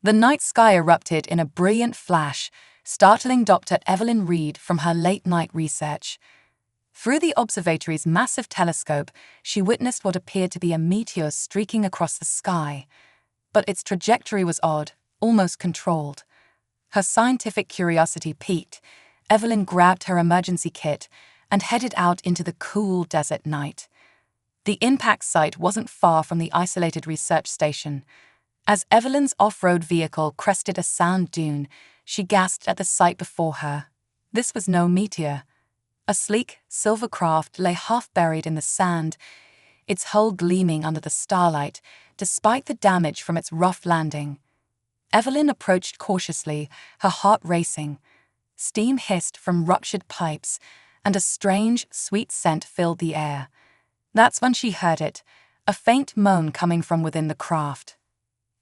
The night sky erupted in a brilliant flash, startling Dr. Evelyn Reed from her late-night research. Through the observatory's massive telescope, she witnessed what appeared to be a meteor streaking across the sky. But its trajectory was odd, almost controlled. Her scientific curiosity piqued. Evelyn grabbed her emergency kit and headed out into the cool desert night. The impact site wasn't far from the isolated research station. As Evelyn's off-road vehicle crested a sand dune, she gasped at the sight before her. This was no meteor. A sleek, silver craft lay half buried in the sand, its hull gleaming under the starlight, despite the damage from its rough landing. Evelyn approached cautiously, her heart racing. Steam hissed from ruptured pipes, and a strange, sweet scent filled the air. That's when she heard it, a faint moan coming from within the craft.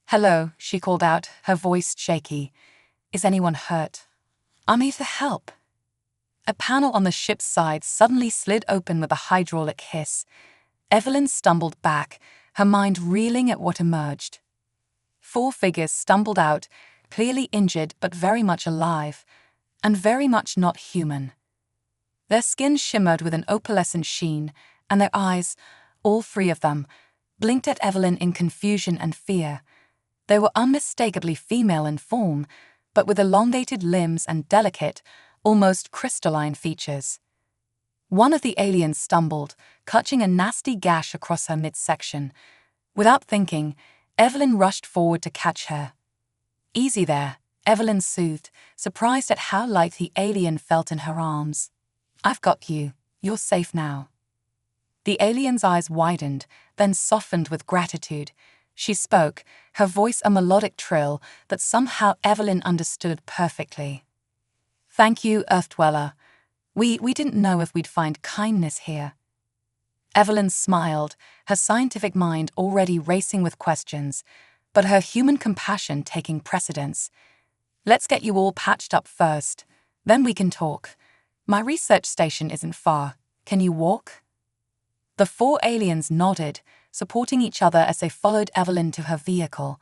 "Hello," she called out, her voice shaky. "Is anyone hurt? I'm here to help." A panel on the ship's side suddenly slid open with a hydraulic hiss. Evelyn stumbled back, her mind reeling at what emerged. 4 figures stumbled out, clearly injured but very much alive, and very much not human. Their skin shimmered with an opalescent sheen, and their eyes, all 3 of them, blinked at Evelyn in confusion and fear. They were unmistakably female in form, but with elongated limbs and delicate, almost crystalline features. One of the aliens stumbled, clutching a nasty gash across her midsection. Without thinking, Evelyn rushed forward to catch her. "Easy there," Evelyn soothed, surprised at how light the alien felt in her arms. "I've got you. You're safe now." The alien's eyes widened, then softened with gratitude. She spoke, her voice a melodic trill that somehow Evelyn understood perfectly. "Thank you, Earth-dweller. We didn't know if we'd find kindness here." Evelyn smiled, her scientific mind already racing with questions, but her human compassion taking precedence. "Let's get you all patched up first, then we can talk. My research station isn't far. Can you walk?" The 4 aliens nodded, supporting each other as they followed Evelyn to her vehicle.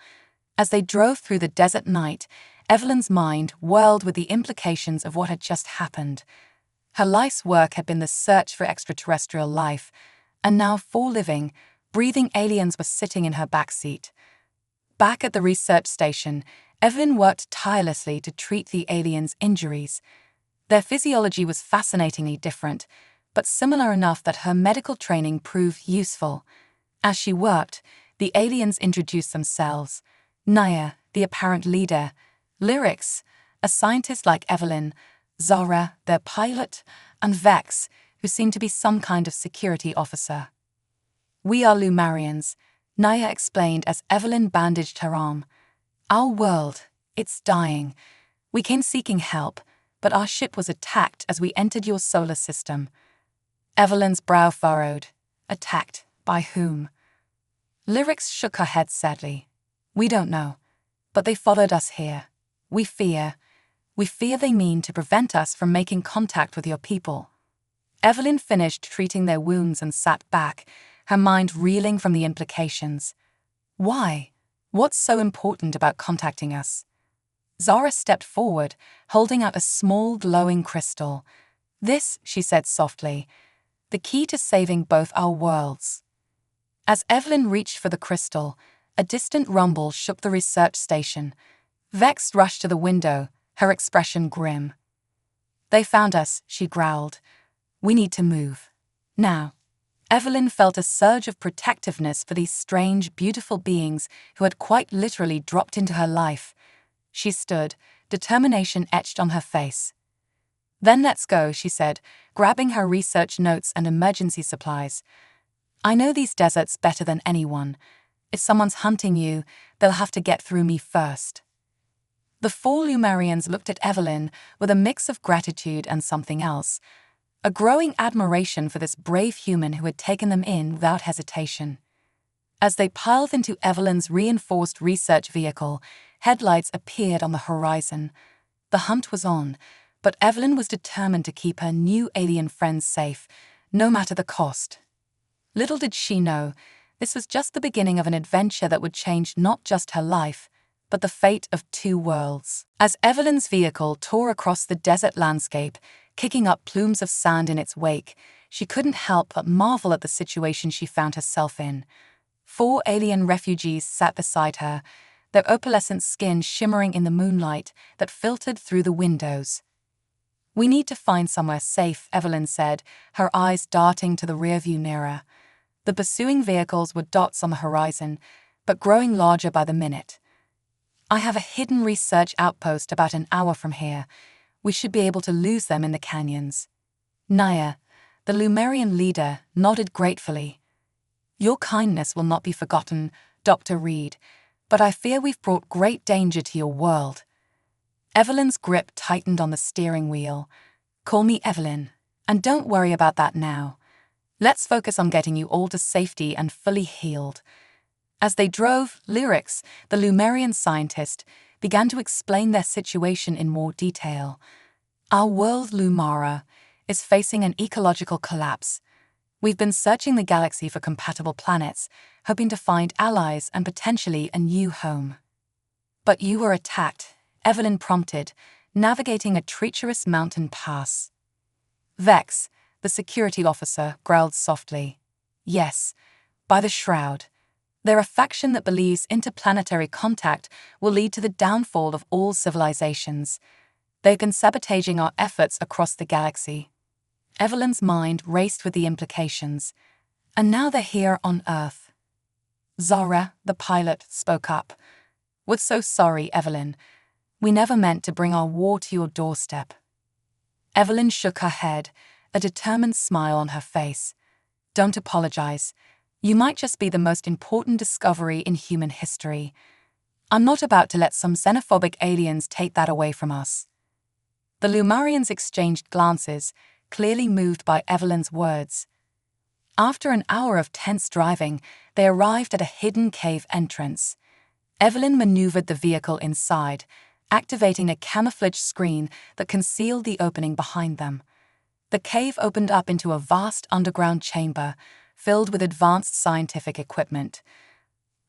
As they drove through the desert night, Evelyn's mind whirled with the implications of what had just happened. Her life's work had been the search for extraterrestrial life, and now 4 living, breathing aliens were sitting in her backseat. Back at the research station, Evelyn worked tirelessly to treat the aliens' injuries. Their physiology was fascinatingly different, but similar enough that her medical training proved useful. As she worked, the aliens introduced themselves. Naya, the apparent leader, Lyrics, a scientist like Evelyn, Zara, their pilot, and Vex, who seemed to be some kind of security officer. "We are Lumarians," Naya explained as Evelyn bandaged her arm. "Our world, it's dying. We came seeking help, but our ship was attacked as we entered your solar system." Evelyn's brow furrowed. Attacked by whom? Lyrics shook her head sadly. "We don't know, but they followed us here. We fear they mean to prevent us from making contact with your people." Evelyn finished treating their wounds and sat back, her mind reeling from the implications. "Why? What's so important about contacting us?" Zara stepped forward, holding out a small glowing crystal. "This," she said softly, "the key to saving both our worlds." As Evelyn reached for the crystal, a distant rumble shook the research station. Vex rushed to the window, her expression grim. "They found us," she growled. "We need to move. Now." Evelyn felt a surge of protectiveness for these strange, beautiful beings who had quite literally dropped into her life. She stood, determination etched on her face. "Then let's go," she said, grabbing her research notes and emergency supplies. "I know these deserts better than anyone. If someone's hunting you, they'll have to get through me first." The 4 Lumarians looked at Evelyn with a mix of gratitude and something else, a growing admiration for this brave human who had taken them in without hesitation. As they piled into Evelyn's reinforced research vehicle, headlights appeared on the horizon. The hunt was on, but Evelyn was determined to keep her new alien friends safe, no matter the cost. Little did she know, this was just the beginning of an adventure that would change not just her life, but the fate of two worlds. As Evelyn's vehicle tore across the desert landscape, kicking up plumes of sand in its wake, she couldn't help but marvel at the situation she found herself in. 4 alien refugees sat beside her, their opalescent skin shimmering in the moonlight that filtered through the windows. "We need to find somewhere safe," Evelyn said, her eyes darting to the rearview mirror. The pursuing vehicles were dots on the horizon, but growing larger by the minute. "I have a hidden research outpost about an hour from here. We should be able to lose them in the canyons." Naya, the Lumerian leader, nodded gratefully. "Your kindness will not be forgotten, Dr. Reed, but I fear we've brought great danger to your world." Evelyn's grip tightened on the steering wheel. "Call me Evelyn, and don't worry about that now. Let's focus on getting you all to safety and fully healed." As they drove, Lyrics, the Lumerian scientist, began to explain their situation in more detail. "Our world, Lumara, is facing an ecological collapse. We've been searching the galaxy for compatible planets, hoping to find allies and potentially a new home." "But you were attacked," Evelyn prompted, navigating a treacherous mountain pass. Vex, the security officer, growled softly. "Yes, by the Shroud. They're a faction that believes interplanetary contact will lead to the downfall of all civilizations. They've been sabotaging our efforts across the galaxy." Evelyn's mind raced with the implications. "And now they're here on Earth." Zara, the pilot, spoke up. "We're so sorry, Evelyn. We never meant to bring our war to your doorstep." Evelyn shook her head, a determined smile on her face. "Don't apologize. You might just be the most important discovery in human history. I'm not about to let some xenophobic aliens take that away from us." The Lumarians exchanged glances, clearly moved by Evelyn's words. After an hour of tense driving, they arrived at a hidden cave entrance. Evelyn maneuvered the vehicle inside, activating a camouflage screen that concealed the opening behind them. The cave opened up into a vast underground chamber, filled with advanced scientific equipment.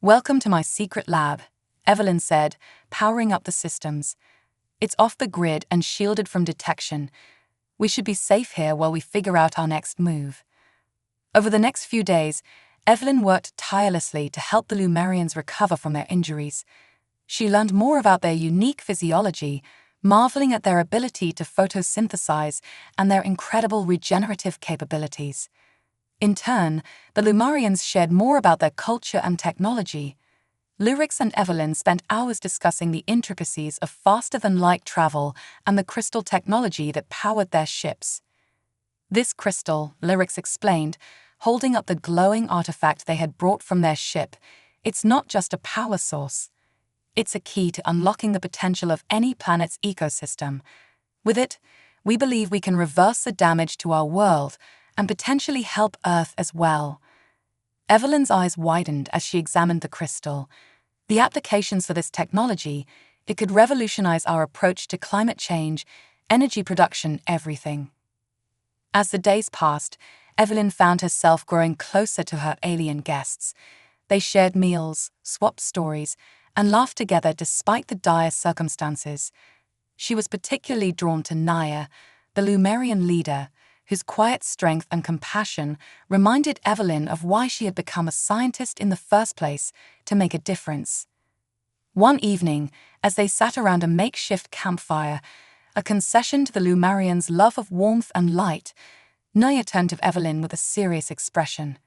"Welcome to my secret lab," Evelyn said, powering up the systems. "It's off the grid and shielded from detection. We should be safe here while we figure out our next move." Over the next few days, Evelyn worked tirelessly to help the Lumerians recover from their injuries. She learned more about their unique physiology, marveling at their ability to photosynthesize and their incredible regenerative capabilities. In turn, the Lumarians shared more about their culture and technology. Lyrics and Evelyn spent hours discussing the intricacies of faster-than-light travel and the crystal technology that powered their ships. "This crystal," Lyrics explained, holding up the glowing artifact they had brought from their ship, "it's not just a power source. It's a key to unlocking the potential of any planet's ecosystem. With it, we believe we can reverse the damage to our world and potentially help Earth as well." Evelyn's eyes widened as she examined the crystal. The applications for this technology, it could revolutionize our approach to climate change, energy production, everything. As the days passed, Evelyn found herself growing closer to her alien guests. They shared meals, swapped stories, and laughed together despite the dire circumstances. She was particularly drawn to Naya, the Lumerian leader, whose quiet strength and compassion reminded Evelyn of why she had become a scientist in the first place, to make a difference. One evening, as they sat around a makeshift campfire, a concession to the Lumerians' love of warmth and light, Naya turned to Evelyn with a serious expression.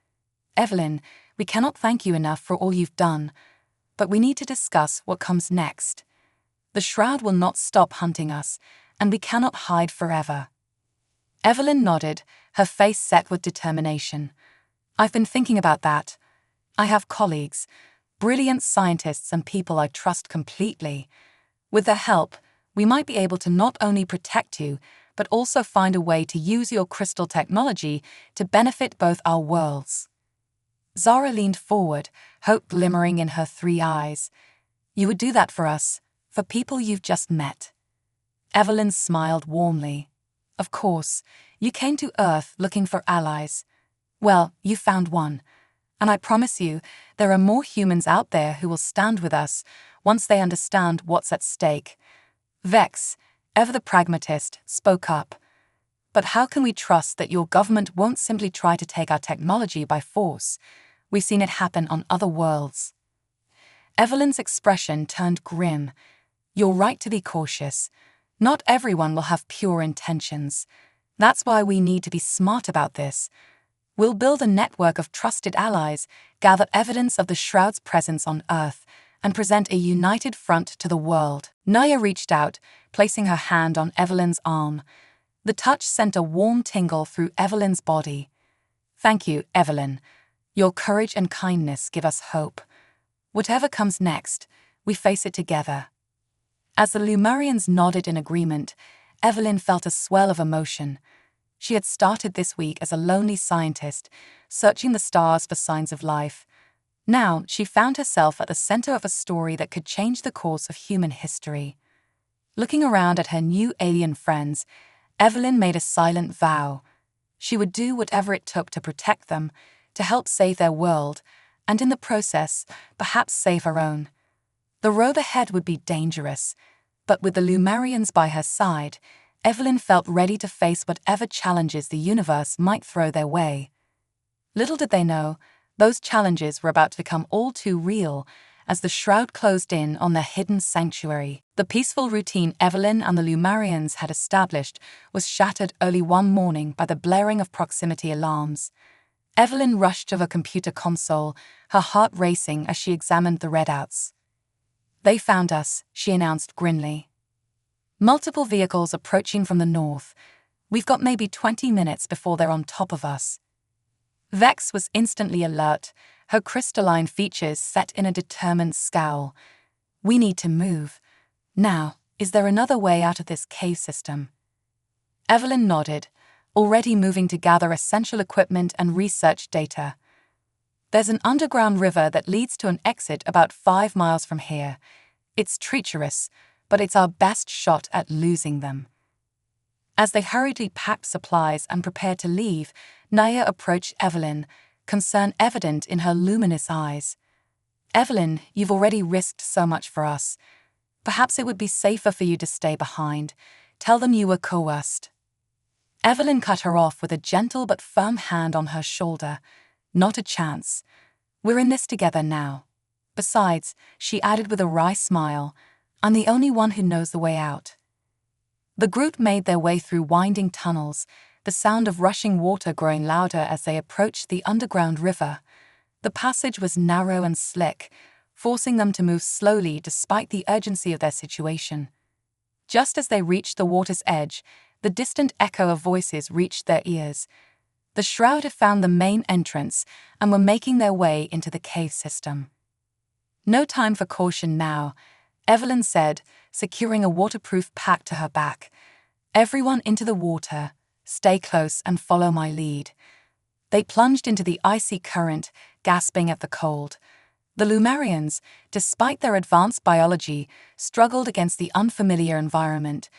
"Evelyn, we cannot thank you enough for all you've done, but we need to discuss what comes next. The Shroud will not stop hunting us, and we cannot hide forever." Evelyn nodded, her face set with determination. "I've been thinking about that. I have colleagues, brilliant scientists and people I trust completely. With their help, we might be able to not only protect you, but also find a way to use your crystal technology to benefit both our worlds." Zara leaned forward, hope glimmering in her 3 eyes. "You would do that for us, for people you've just met?" Evelyn smiled warmly. "Of course, you came to Earth looking for allies. Well, you found one. And I promise you, there are more humans out there who will stand with us, once they understand what's at stake. Vex, ever the pragmatist, spoke up. But how can we trust that your government won't simply try to take our technology by force? We've seen it happen on other worlds. Evelyn's expression turned grim. You're right to be cautious. Not everyone will have pure intentions. That's why we need to be smart about this. We'll build a network of trusted allies, gather evidence of the Shroud's presence on Earth, and present a united front to the world. Naya reached out, placing her hand on Evelyn's arm. The touch sent a warm tingle through Evelyn's body. Thank you, Evelyn. Your courage and kindness give us hope. Whatever comes next, we face it together. As the Lumarians nodded in agreement, Evelyn felt a swell of emotion. She had started this week as a lonely scientist, searching the stars for signs of life. Now she found herself at the center of a story that could change the course of human history. Looking around at her new alien friends, Evelyn made a silent vow. She would do whatever it took to protect them, to help save their world, and in the process, perhaps save her own. The road ahead would be dangerous, but with the Lumarians by her side, Evelyn felt ready to face whatever challenges the universe might throw their way. Little did they know, those challenges were about to become all too real as the Shroud closed in on their hidden sanctuary. The peaceful routine Evelyn and the Lumarians had established was shattered early one morning by the blaring of proximity alarms. Evelyn rushed to her computer console, her heart racing as she examined the readouts. They found us, she announced grimly. Multiple vehicles approaching from the north. We've got maybe 20 minutes before they're on top of us. Vex was instantly alert, her crystalline features set in a determined scowl. We need to move. Now, is there another way out of this cave system? Evelyn nodded, already moving to gather essential equipment and research data. There's an underground river that leads to an exit about 5 miles from here. It's treacherous, but it's our best shot at losing them. As they hurriedly packed supplies and prepared to leave, Naya approached Evelyn, concern evident in her luminous eyes. Evelyn, you've already risked so much for us. Perhaps it would be safer for you to stay behind. Tell them you were coerced. Evelyn cut her off with a gentle but firm hand on her shoulder. Not a chance. We're in this together now. Besides, she added with a wry smile, I'm the only one who knows the way out. The group made their way through winding tunnels, the sound of rushing water growing louder as they approached the underground river. The passage was narrow and slick, forcing them to move slowly despite the urgency of their situation. Just as they reached the water's edge, the distant echo of voices reached their ears. The Shroud had found the main entrance and were making their way into the cave system. No time for caution now, Evelyn said, securing a waterproof pack to her back. Everyone into the water. Stay close and follow my lead. They plunged into the icy current, gasping at the cold. The Lumarians, despite their advanced biology, struggled against the unfamiliar environment.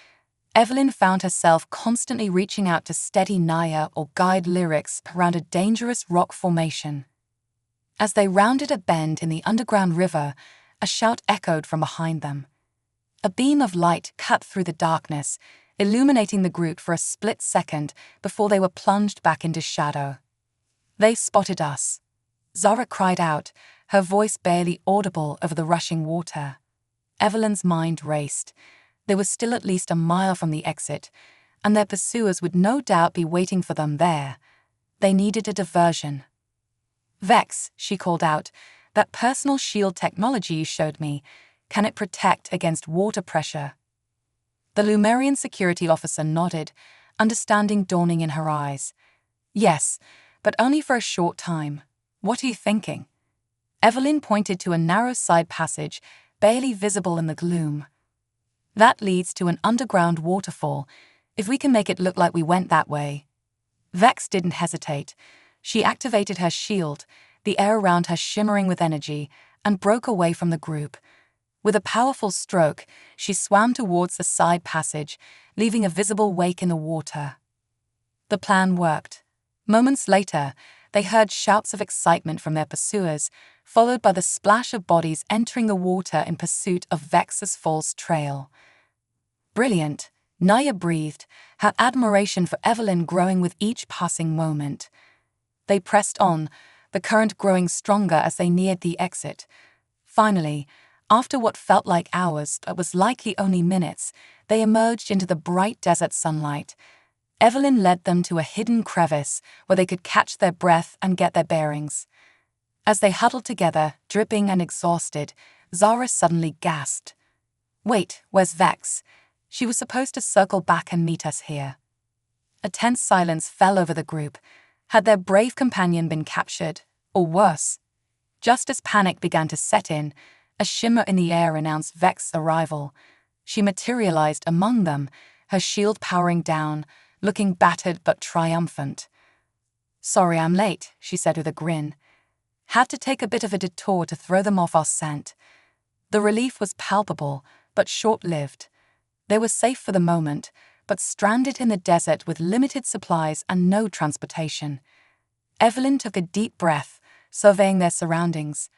Evelyn found herself constantly reaching out to steady Naya or guide lyrics around a dangerous rock formation. As they rounded a bend in the underground river, a shout echoed from behind them. A beam of light cut through the darkness, illuminating the group for a split second before they were plunged back into shadow. They spotted us. Zara cried out, her voice barely audible over the rushing water. Evelyn's mind raced. They were still at least a mile from the exit, and their pursuers would no doubt be waiting for them there. They needed a diversion. Vex, she called out, that personal shield technology you showed me, can it protect against water pressure? The Lumarian security officer nodded, understanding dawning in her eyes. Yes, but only for a short time. What are you thinking? Evelyn pointed to a narrow side passage, barely visible in the gloom. That leads to an underground waterfall, if we can make it look like we went that way. Vex didn't hesitate. She activated her shield, the air around her shimmering with energy, and broke away from the group. With a powerful stroke, she swam towards the side passage, leaving a visible wake in the water. The plan worked. Moments later, they heard shouts of excitement from their pursuers, followed by the splash of bodies entering the water in pursuit of Vex's false trail. Brilliant, Naya breathed, her admiration for Evelyn growing with each passing moment. They pressed on, the current growing stronger as they neared the exit. Finally, after what felt like hours but was likely only minutes, they emerged into the bright desert sunlight. Evelyn led them to a hidden crevice where they could catch their breath and get their bearings. As they huddled together, dripping and exhausted, Zara suddenly gasped. "Wait, where's Vex? She was supposed to circle back and meet us here." A tense silence fell over the group. Had their brave companion been captured, or worse? Just as panic began to set in, a shimmer in the air announced Vex's arrival. She materialized among them, her shield powering down, looking battered but triumphant. "Sorry I'm late," she said with a grin. "Had to take a bit of a detour to throw them off our scent." The relief was palpable, but short-lived. They were safe for the moment, but stranded in the desert with limited supplies and no transportation. Evelyn took a deep breath, surveying their surroundings.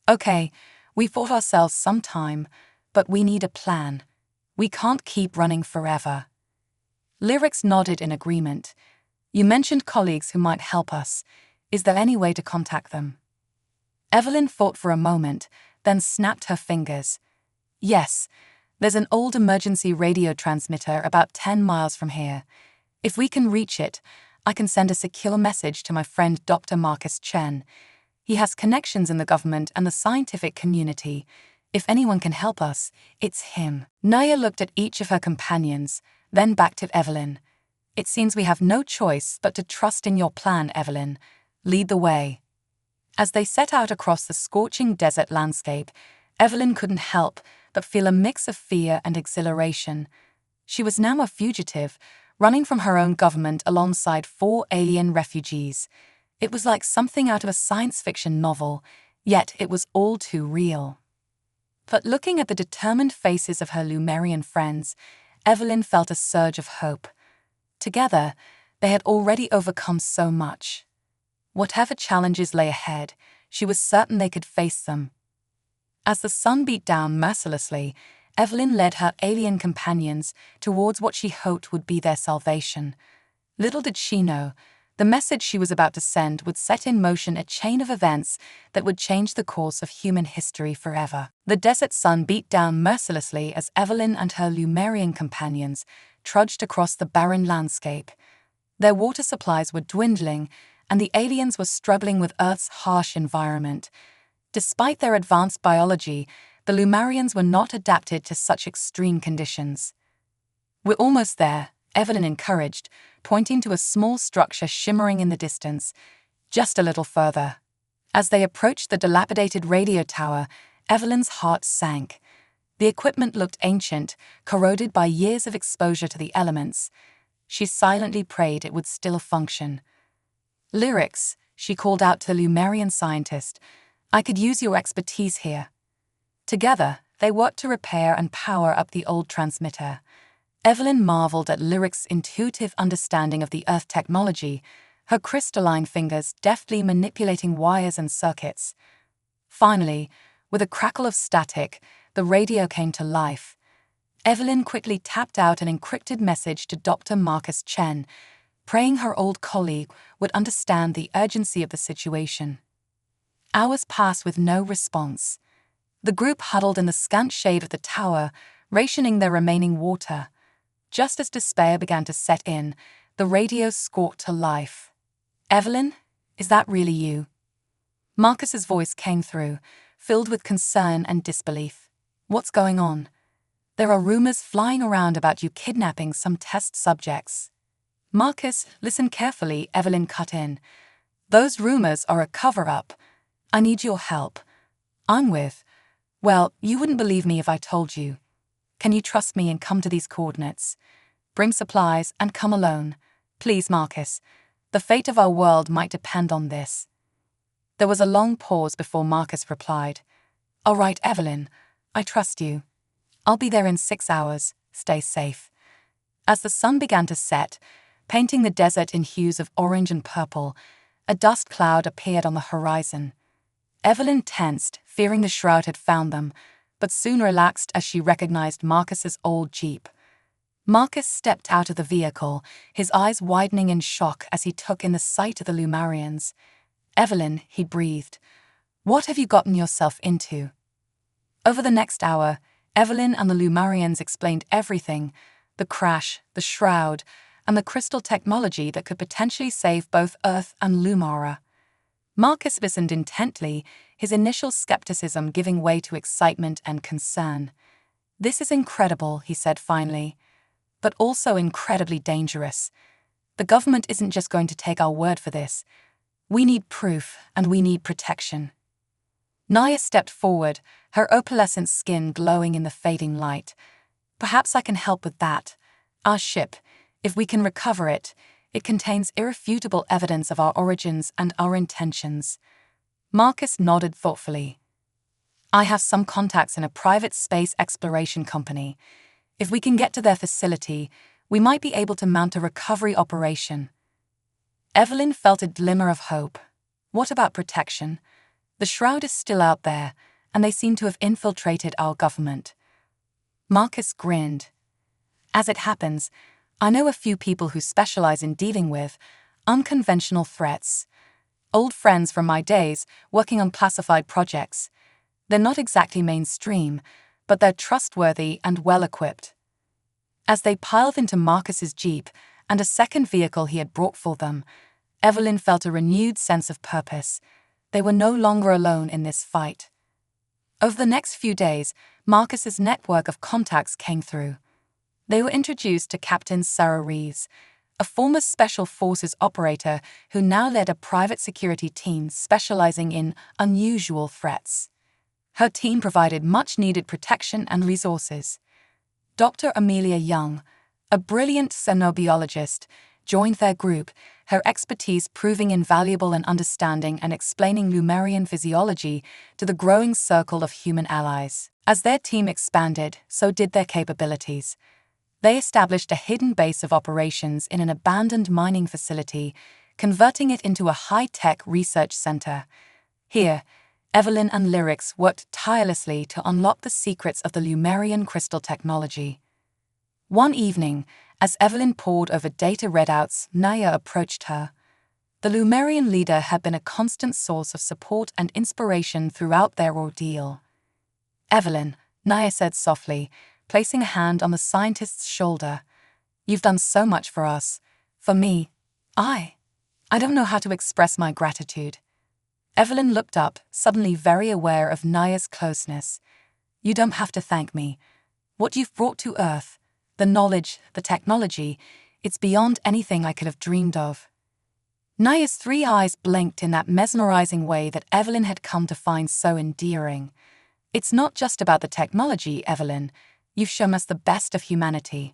"Okay, we bought ourselves some time, but we need a plan. We can't keep running forever." Lyrics nodded in agreement. "You mentioned colleagues who might help us. Is there any way to contact them?" Evelyn thought for a moment, then snapped her fingers. "Yes, there's an old emergency radio transmitter about 10 miles from here. If we can reach it, I can send a secure message to my friend Dr. Marcus Chen. He has connections in the government and the scientific community. If anyone can help us, it's him." Naya looked at each of her companions, then back to Evelyn. "It seems we have no choice but to trust in your plan, Evelyn. Lead the way." As they set out across the scorching desert landscape, Evelyn couldn't help but feel a mix of fear and exhilaration. She was now a fugitive, running from her own government alongside 4 alien refugees. It was like something out of a science fiction novel, yet it was all too real. But looking at the determined faces of her Lumerian friends, Evelyn felt a surge of hope. Together, they had already overcome so much. Whatever challenges lay ahead, she was certain they could face them. As the sun beat down mercilessly, Evelyn led her alien companions towards what she hoped would be their salvation. Little did she know, the message she was about to send would set in motion a chain of events that would change the course of human history forever. The desert sun beat down mercilessly as Evelyn and her Lumerian companions trudged across the barren landscape. Their water supplies were dwindling, and the aliens were struggling with Earth's harsh environment. Despite their advanced biology, the Lumarians were not adapted to such extreme conditions. "We're almost there," Evelyn encouraged, pointing to a small structure shimmering in the distance. "Just a little further." As they approached the dilapidated radio tower, Evelyn's heart sank. The equipment looked ancient, corroded by years of exposure to the elements. She silently prayed it would still function. "Lyrics," she called out to the Lumerian scientist, "I could use your expertise here." Together, they worked to repair and power up the old transmitter. Evelyn marveled at Lyric's intuitive understanding of the Earth technology, her crystalline fingers deftly manipulating wires and circuits. Finally, with a crackle of static, the radio came to life. Evelyn quickly tapped out an encrypted message to Dr. Marcus Chen, praying her old colleague would understand the urgency of the situation. Hours passed with no response. The group huddled in the scant shade of the tower, rationing their remaining water. Just as despair began to set in, the radio squawked to life. "Evelyn, is that really you?" Marcus's voice came through, filled with concern and disbelief. "What's going on? There are rumors flying around about you kidnapping some test subjects." "Marcus, listen carefully," Evelyn cut in. "Those rumors are a cover-up. I need your help. I'm with... Well, you wouldn't believe me if I told you. Can you trust me and come to these coordinates? Bring supplies and come alone. Please, Marcus. The fate of our world might depend on this." There was a long pause before Marcus replied. "All right, Evelyn. I trust you. I'll be there in 6 hours. Stay safe." As the sun began to set, painting the desert in hues of orange and purple, A dust cloud appeared on the horizon. Evelyn tensed, fearing the shroud had found them, but soon relaxed as she recognized Marcus's old jeep. Marcus stepped out of the vehicle, his eyes widening in shock as he took in the sight of the Lumarians. "Evelyn," he breathed, "what have you gotten yourself into?" Over the next hour, Evelyn and the Lumarians explained everything: the crash, the shroud, and the crystal technology that could potentially save both Earth and Lumara. Marcus listened intently, his initial skepticism giving way to excitement and concern. "This is incredible," he said finally, "but also incredibly dangerous. The government isn't just going to take our word for this. We need proof, and we need protection." Naya stepped forward, her opalescent skin glowing in the fading light. "Perhaps I can help with that. Our ship, if we can recover it, it contains irrefutable evidence of our origins and our intentions." Marcus nodded thoughtfully. "I have some contacts in a private space exploration company. If we can get to their facility, we might be able to mount a recovery operation." Evelyn felt a glimmer of hope. What about protection? The shroud is still out there, and they seem to have infiltrated our government. Marcus grinned. "As it happens, I know a few people who specialize in dealing with unconventional threats. Old friends from my days working on classified projects. They're not exactly mainstream, but they're trustworthy and well-equipped." As they piled into Marcus's jeep and a second vehicle he had brought for them, Evelyn felt a renewed sense of purpose. They were no longer alone in this fight. Over the next few days, Marcus's network of contacts came through. They were introduced to Captain Sarah Reeves, a former Special Forces operator who now led a private security team specializing in unusual threats. Her team provided much-needed protection and resources. Dr. Amelia Young, a brilliant xenobiologist, joined their group, her expertise proving invaluable in understanding and explaining Lumarian physiology to the growing circle of human allies. As their team expanded, so did their capabilities. They established a hidden base of operations in an abandoned mining facility, converting it into a high-tech research center. Here, Evelyn and Lyrics worked tirelessly to unlock the secrets of the Lumarian crystal technology. One evening, as Evelyn pored over data readouts, Naya approached her. The Lumarian leader had been a constant source of support and inspiration throughout their ordeal. "Evelyn," Naya said softly, placing a hand on the scientist's shoulder, "you've done so much for us. For me, I don't know how to express my gratitude." Evelyn looked up, suddenly very aware of Naya's closeness. "You don't have to thank me. What you've brought to Earth, the knowledge, the technology, it's beyond anything I could have dreamed of." Naya's three eyes blinked in that mesmerizing way that Evelyn had come to find so endearing. "It's not just about the technology, Evelyn. You've shown us the best of humanity.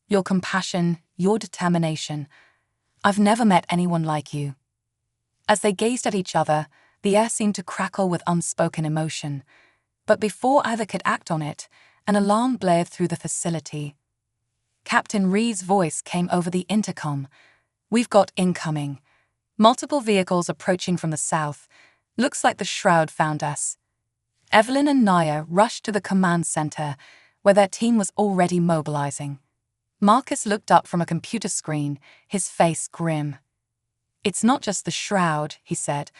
Your compassion, your determination. I've never met anyone like you." As they gazed at each other, the air seemed to crackle with unspoken emotion. But before either could act on it, an alarm blared through the facility. Captain Reeves' voice came over the intercom. "We've got incoming. Multiple vehicles approaching from the south. Looks like the shroud found us." Evelyn and Naya rushed to the command center, where their team was already mobilizing. Marcus looked up from a computer screen, his face grim. "It's not just the shroud," he said.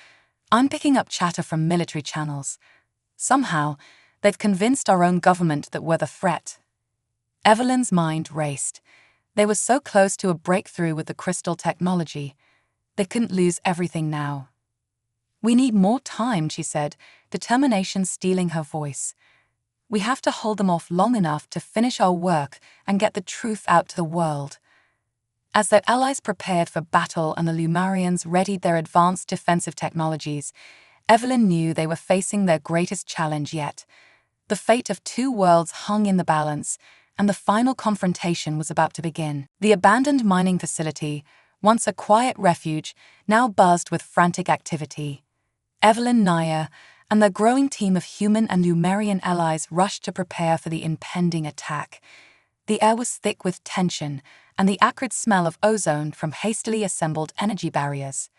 "I'm picking up chatter from military channels. Somehow, they've convinced our own government that we're the threat." Evelyn's mind raced. They were so close to a breakthrough with the crystal technology. They couldn't lose everything now. "We need more time," she said, determination stealing her voice. "We have to hold them off long enough to finish our work and get the truth out to the world." As their allies prepared for battle and the Lumarians readied their advanced defensive technologies, Evelyn knew they were facing their greatest challenge yet. The fate of two worlds hung in the balance, and the final confrontation was about to begin. The abandoned mining facility, once a quiet refuge, now buzzed with frantic activity. Evelyn, Naya, and their growing team of human and Lumarian allies rushed to prepare for the impending attack. The air was thick with tension and the acrid smell of ozone from hastily assembled energy barriers.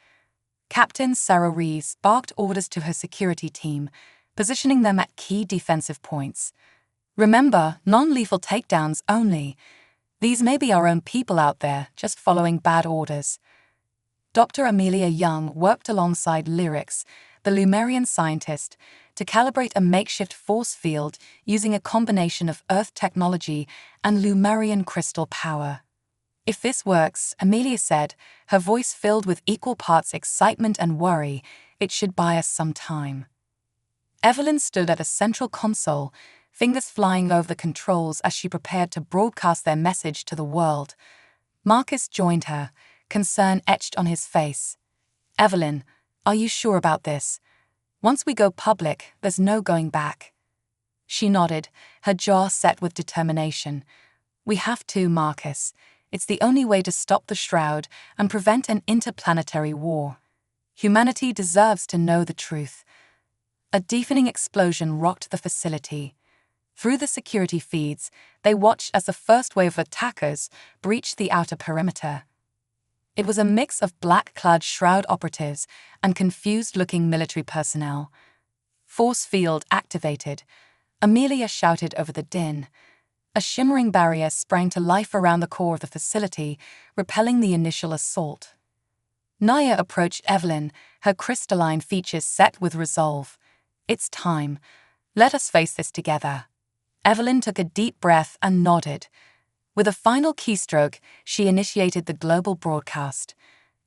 Captain Sarah Reeves barked orders to her security team, positioning them at key defensive points. Remember, non-lethal takedowns only. These may be our own people out there, just following bad orders. Dr. Amelia Young worked alongside Lyrics, the Lumerian scientist, to calibrate a makeshift force field using a combination of Earth technology and Lumerian crystal power. If this works, Amelia said, her voice filled with equal parts excitement and worry, it should buy us some time. Evelyn stood at a central console, fingers flying over the controls as she prepared to broadcast their message to the world. Marcus joined her, concern etched on his face. Evelyn, are you sure about this? Once we go public, there's no going back. She nodded, her jaw set with determination. We have to, Marcus. It's the only way to stop the Shroud and prevent an interplanetary war. Humanity deserves to know the truth. A deafening explosion rocked the facility. Through the security feeds, they watched as the first wave of attackers breached the outer perimeter. It was a mix of black-clad Shroud operatives and confused-looking military personnel. Force field activated. Amelia shouted over the din. A shimmering barrier sprang to life around the core of the facility, repelling the initial assault. Naya approached Evelyn, her crystalline features set with resolve. It's time. Let us face this together. Evelyn took a deep breath and nodded. With a final keystroke, she initiated the global broadcast.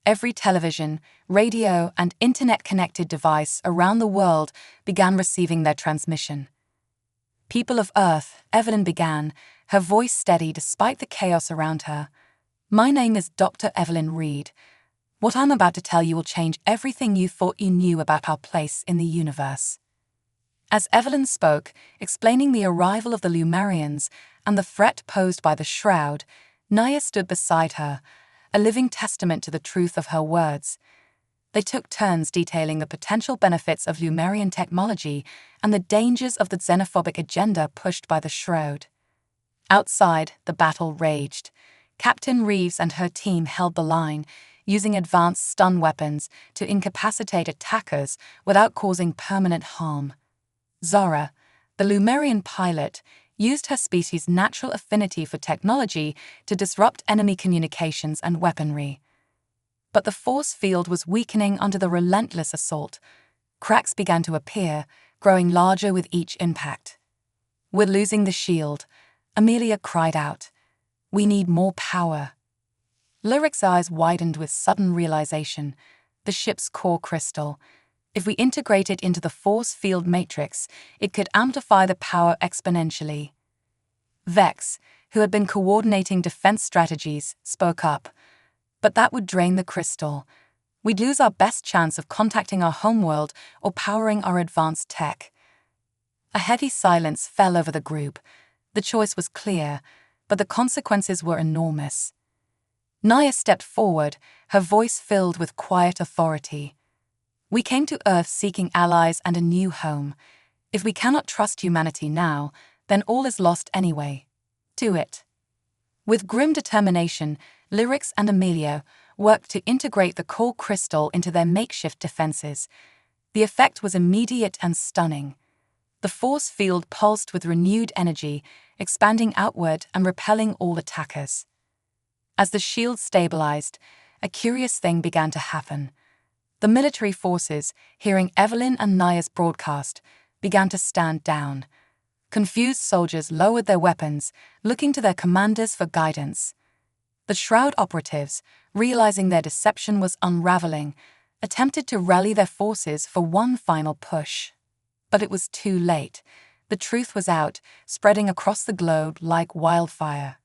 Every television, radio, and internet-connected device around the world began receiving their transmission. People of Earth, Evelyn began, her voice steady despite the chaos around her. My name is Dr. Evelyn Reed. What I'm about to tell you will change everything you thought you knew about our place in the universe. As Evelyn spoke, explaining the arrival of the Lumerians and the threat posed by the Shroud, Naya stood beside her, a living testament to the truth of her words. They took turns detailing the potential benefits of Lumerian technology and the dangers of the xenophobic agenda pushed by the Shroud. Outside, the battle raged. Captain Reeves and her team held the line, using advanced stun weapons to incapacitate attackers without causing permanent harm. Zara, the Lumerian pilot, used her species' natural affinity for technology to disrupt enemy communications and weaponry. But the force field was weakening under the relentless assault. Cracks began to appear, growing larger with each impact. We're losing the shield, Amelia cried out. We need more power. Lyric's eyes widened with sudden realization. The ship's core crystal. If we integrate it into the force field matrix, it could amplify the power exponentially. Vex, who had been coordinating defense strategies, spoke up. But that would drain the crystal. We'd lose our best chance of contacting our homeworld or powering our advanced tech. A heavy silence fell over the group. The choice was clear, but the consequences were enormous. Naya stepped forward, her voice filled with quiet authority. We came to Earth seeking allies and a new home. If we cannot trust humanity now, then all is lost anyway. Do it. With grim determination, Lyrics and Amelia worked to integrate the core crystal into their makeshift defenses. The effect was immediate and stunning. The force field pulsed with renewed energy, expanding outward and repelling all attackers. As the shield stabilized, a curious thing began to happen. The military forces, hearing Evelyn and Naya's broadcast, began to stand down. Confused soldiers lowered their weapons, looking to their commanders for guidance. The Shroud operatives, realizing their deception was unraveling, attempted to rally their forces for one final push. But it was too late. The truth was out, spreading across the globe like wildfire.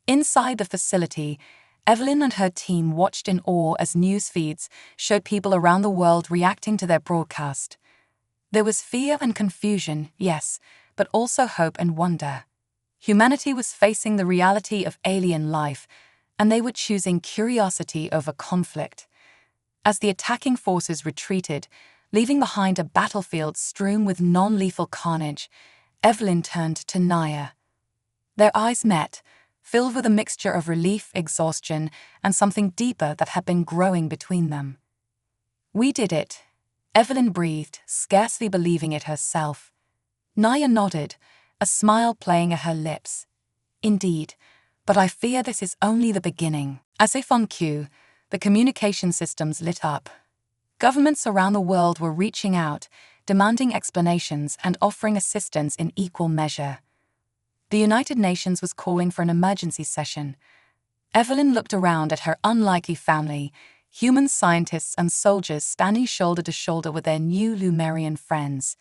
Inside the facility, Evelyn and her team watched in awe as news feeds showed people around the world reacting to their broadcast. There was fear and confusion, yes, but also hope and wonder. Humanity was facing the reality of alien life, and they were choosing curiosity over conflict. As the attacking forces retreated, leaving behind a battlefield strewn with non-lethal carnage, Evelyn turned to Naya. Their eyes met, filled with a mixture of relief, exhaustion, and something deeper that had been growing between them. We did it. Evelyn breathed, scarcely believing it herself. Naya nodded, a smile playing at her lips. Indeed, but I fear this is only the beginning. As if on cue, the communication systems lit up. Governments around the world were reaching out, demanding explanations and offering assistance in equal measure. The United Nations was calling for an emergency session. Evelyn looked around at her unlikely family, human scientists and soldiers standing shoulder to shoulder with their new Lumerian friends.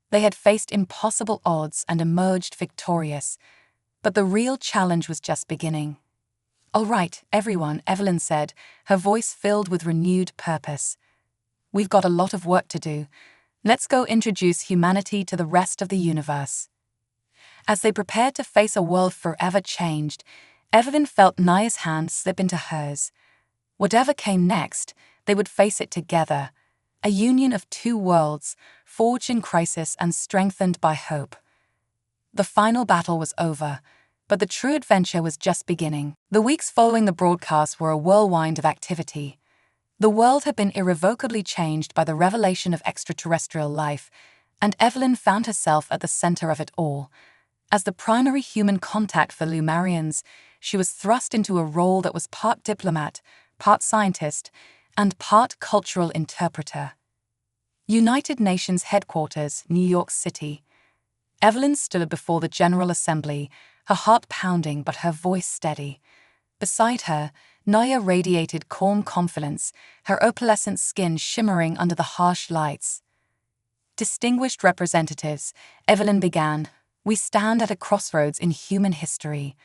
They had faced impossible odds and emerged victorious. But the real challenge was just beginning. "All right, everyone," Evelyn said, her voice filled with renewed purpose. "We've got a lot of work to do. Let's go introduce humanity to the rest of the universe." As they prepared to face a world forever changed, Evelyn felt Naya's hand slip into hers. Whatever came next, they would face it together, a union of two worlds, forged in crisis and strengthened by hope. The final battle was over, but the true adventure was just beginning. The weeks following the broadcast were a whirlwind of activity. The world had been irrevocably changed by the revelation of extraterrestrial life, and Evelyn found herself at the center of it all. As the primary human contact for Lumerians, she was thrust into a role that was part diplomat, part scientist, and part cultural interpreter. United Nations Headquarters, New York City. Evelyn stood before the General Assembly, her heart pounding but her voice steady. Beside her, Naya radiated calm confidence, her opalescent skin shimmering under the harsh lights. "Distinguished representatives," Evelyn began, "we stand at a crossroads in human history.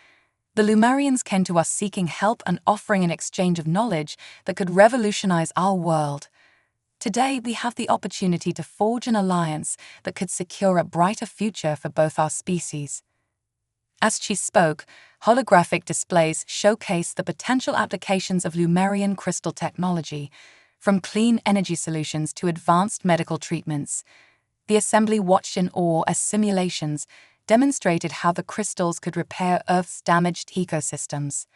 The Lumerians came to us seeking help and offering an exchange of knowledge that could revolutionize our world. Today, we have the opportunity to forge an alliance that could secure a brighter future for both our species." As she spoke, holographic displays showcased the potential applications of Lumerian crystal technology, from clean energy solutions to advanced medical treatments. The assembly watched in awe as simulations demonstrated how the crystals could repair Earth's damaged ecosystems.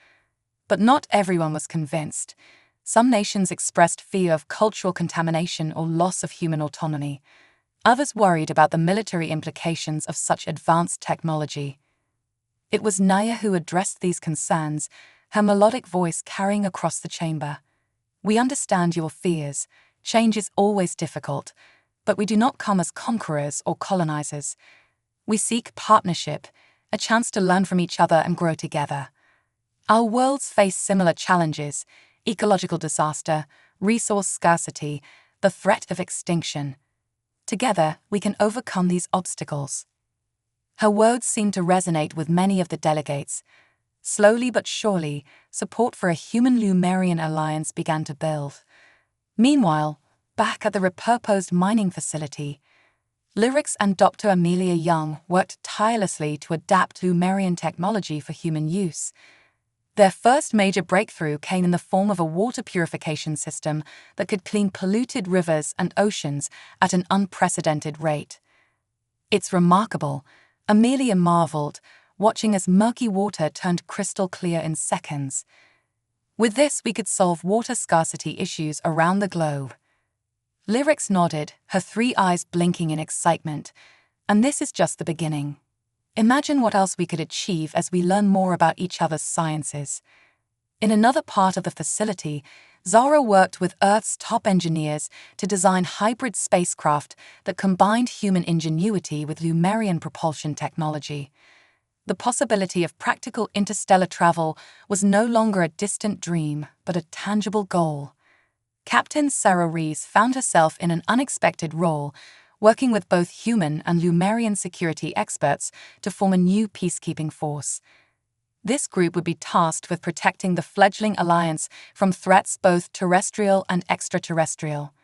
But not everyone was convinced. Some nations expressed fear of cultural contamination or loss of human autonomy. Others worried about the military implications of such advanced technology. It was Naya who addressed these concerns, her melodic voice carrying across the chamber. "We understand your fears. Change is always difficult, but we do not come as conquerors or colonizers. We seek partnership, a chance to learn from each other and grow together. Our worlds face similar challenges: ecological disaster, resource scarcity, the threat of extinction. Together, we can overcome these obstacles." Her words seemed to resonate with many of the delegates. Slowly but surely, support for a human Lumerian alliance began to build. Meanwhile, back at the repurposed mining facility, Lyrics and Dr. Amelia Young worked tirelessly to adapt Lumerian technology for human use. Their first major breakthrough came in the form of a water purification system that could clean polluted rivers and oceans at an unprecedented rate. "It's remarkable," Amelia marveled, watching as murky water turned crystal clear in seconds. "With this, we could solve water scarcity issues around the globe." Lyrics nodded, her three eyes blinking in excitement. "And this is just the beginning. Imagine what else we could achieve as we learn more about each other's sciences." In another part of the facility, Zara worked with Earth's top engineers to design hybrid spacecraft that combined human ingenuity with Lumerian propulsion technology. The possibility of practical interstellar travel was no longer a distant dream, but a tangible goal. Captain Sarah Rees found herself in an unexpected role, working with both human and Lumerian security experts to form a new peacekeeping force. This group would be tasked with protecting the fledgling alliance from threats both terrestrial and extraterrestrial.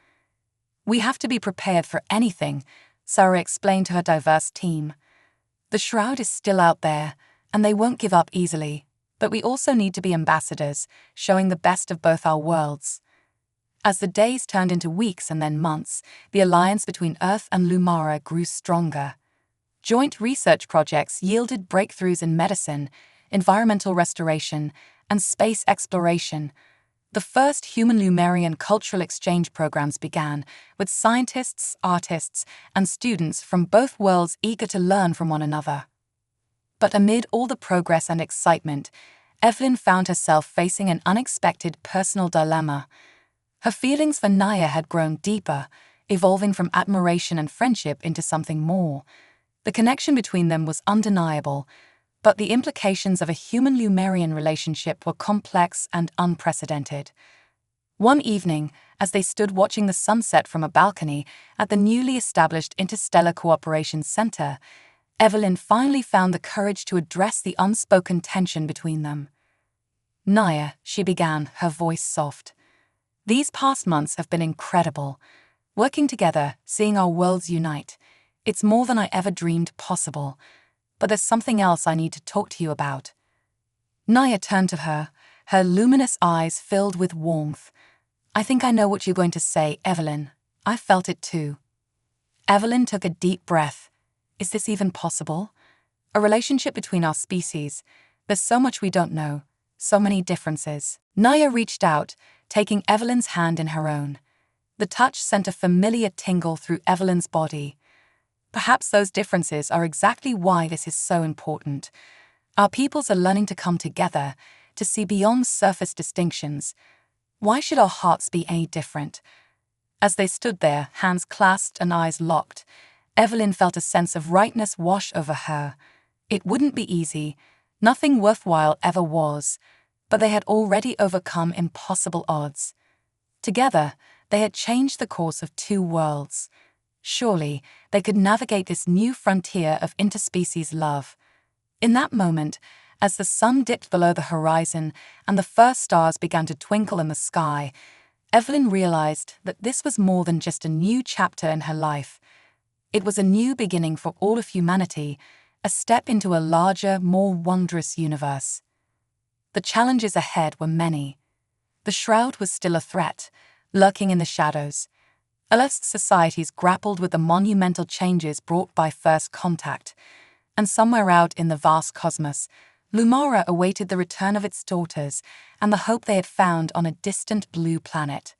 "We have to be prepared for anything," Sarah explained to her diverse team. "The shroud is still out there, and they won't give up easily, but we also need to be ambassadors, showing the best of both our worlds." As the days turned into weeks and then months, the alliance between Earth and Lumara grew stronger. Joint research projects yielded breakthroughs in medicine, environmental restoration, and space exploration. The first human-Lumerian cultural exchange programs began, with scientists, artists, and students from both worlds eager to learn from one another. But amid all the progress and excitement, Evelyn found herself facing an unexpected personal dilemma. Her feelings for Naya had grown deeper, evolving from admiration and friendship into something more. The connection between them was undeniable, but the implications of a human-Lumerian relationship were complex and unprecedented. One evening, as they stood watching the sunset from a balcony at the newly established Interstellar Cooperation Center, Evelyn finally found the courage to address the unspoken tension between them. "Naya," she began, her voice soft. "These past months have been incredible. Working together, seeing our worlds unite. It's more than I ever dreamed possible. But there's something else I need to talk to you about." Naya turned to her, her luminous eyes filled with warmth. "I think I know what you're going to say, Evelyn. I felt it too." Evelyn took a deep breath. Is this even possible? A relationship between our species. There's so much we don't know, so many differences. Naya reached out, taking Evelyn's hand in her own. The touch sent a familiar tingle through Evelyn's body. Perhaps those differences are exactly why this is so important. Our peoples are learning to come together, to see beyond surface distinctions. Why should our hearts be any different? As they stood there, hands clasped and eyes locked, Evelyn felt a sense of rightness wash over her. It wouldn't be easy. Nothing worthwhile ever was. But they had already overcome impossible odds. Together, they had changed the course of two worlds. Surely, they could navigate this new frontier of interspecies love. In that moment, as the sun dipped below the horizon and the first stars began to twinkle in the sky, Evelyn realized that this was more than just a new chapter in her life. It was a new beginning for all of humanity, a step into a larger, more wondrous universe. The challenges ahead were many. The Shroud was still a threat, lurking in the shadows. Earth's societies grappled with the monumental changes brought by first contact, and somewhere out in the vast cosmos, Lumara awaited the return of its daughters and the hope they had found on a distant blue planet.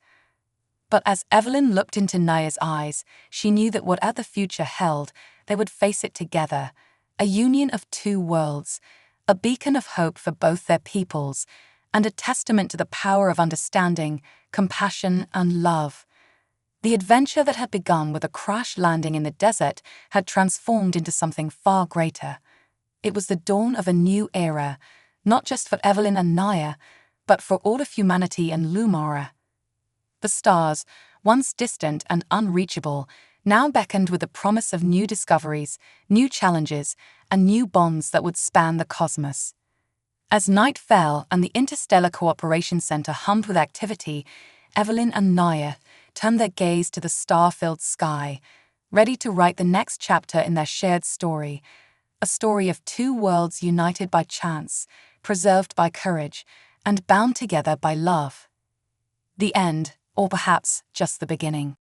But as Evelyn looked into Naya's eyes, she knew that whatever the future held, they would face it together, a union of two worlds, a beacon of hope for both their peoples, and a testament to the power of understanding, compassion, and love. The adventure that had begun with a crash landing in the desert had transformed into something far greater. It was the dawn of a new era, not just for Evelyn and Naya, but for all of humanity and Lumara. The stars, once distant and unreachable, now beckoned with the promise of new discoveries, new challenges, and new bonds that would span the cosmos. As night fell and the Interstellar Cooperation Center hummed with activity, Evelyn and Naya turned their gaze to the star-filled sky, ready to write the next chapter in their shared story, a story of two worlds united by chance, preserved by courage, and bound together by love. The end, or perhaps just the beginning.